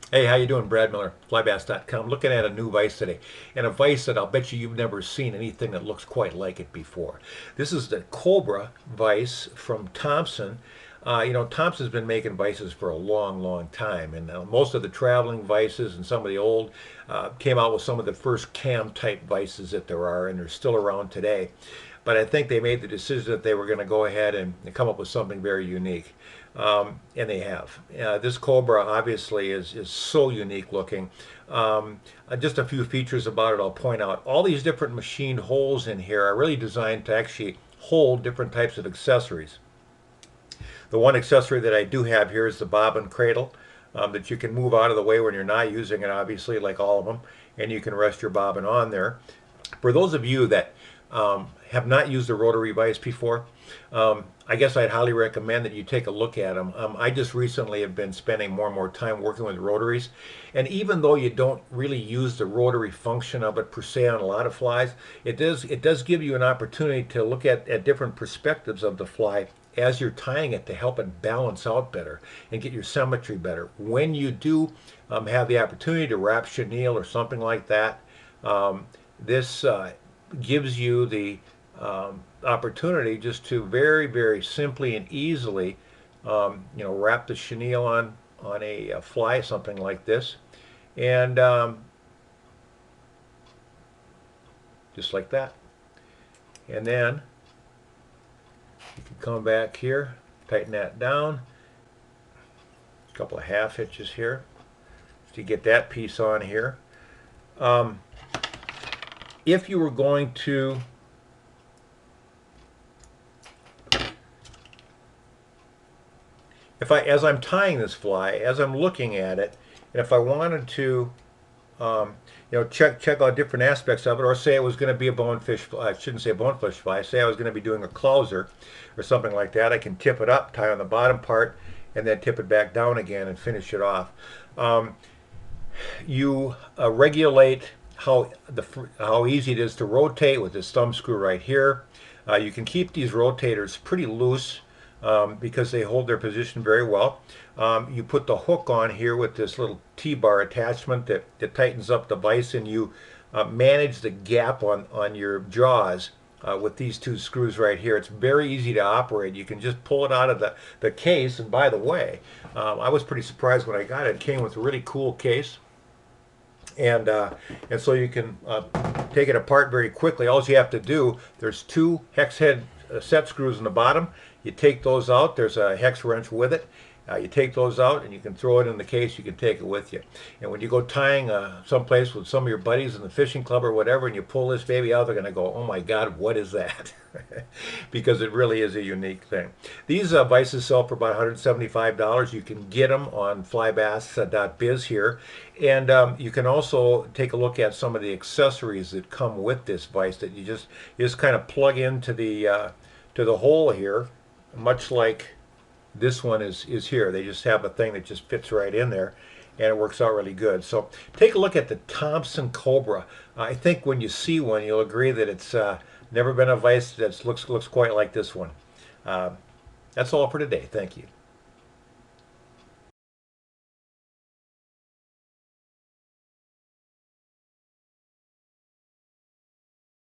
Hey, how you doing? Brad Miller, flybass.com. Looking at a new vise today, and a vise that I'll bet you've never seen anything that looks quite like it before. This is the Cobra Vice from Thompson. Thompson's been making vices for a long, long time, and most of the traveling vices and some of the old came out with some of the first cam type vices that there are, and they're still around today. But I think they made the decision that they were going to go ahead and come up with something very unique. And they have. This Cobra obviously is so unique looking. Just a few features about it I'll point out. All these different machined holes in here are really designed to actually hold different types of accessories. The one accessory that I do have here is the Bobbin Cradle that you can move out of the way when you're not using it, obviously, like all of them, and you can rest your bobbin on there. For those of you that have not used a rotary vise before, I guess I'd highly recommend that you take a look at them. I just recently have been spending more and more time working with rotaries, and even though you don't really use the rotary function of it per se on a lot of flies, it does give you an opportunity to look at different perspectives of the fly as you're tying it to help it balance out better and get your symmetry better. When you do have the opportunity to wrap chenille or something like that, this gives you the opportunity just to very, very simply and easily, wrap the chenille on a fly, something like this, and just like that. And then you can come back here, tighten that down, a couple of half hitches here to get that piece on here. Um, if you were going to as I'm tying this fly, as I'm looking at it, and if I wanted to, check out different aspects of it, or say it was going to be a bonefish fly, I shouldn't say a bonefish fly, say I was going to be doing a clouser or something like that, I can tip it up, tie on the bottom part, and then tip it back down again and finish it off. You regulate how easy it is to rotate with this thumb screw right here. You can keep these rotators pretty loose because they hold their position very well. You put the hook on here with this little T-bar attachment that tightens up the vise, and you manage the gap on your jaws with these two screws right here. It's very easy to operate. You can just pull it out of the case, and by the way, I was pretty surprised when I got it. It came with a really cool case. And so you can take it apart very quickly. All you have to do, there's two hex head set screws in the bottom. You take those out. There's a hex wrench with it. You take those out and you can throw it in the case. You can take it with you. And when you go tying someplace with some of your buddies in the fishing club or whatever, and you pull this baby out, they're going to go, "Oh my God, what is that?" Because it really is a unique thing. These vices sell for about $175. You can get them on flybass.biz here. And you can also take a look at some of the accessories that come with this vise that you just kind of plug into the hole here, much like this one is here. They just have a thing that just fits right in there, and it works out really good. So take a look at the Thompson Cobra. I think when you see one, you'll agree that it's never been a vise that looks quite like this one. That's all for today. Thank you.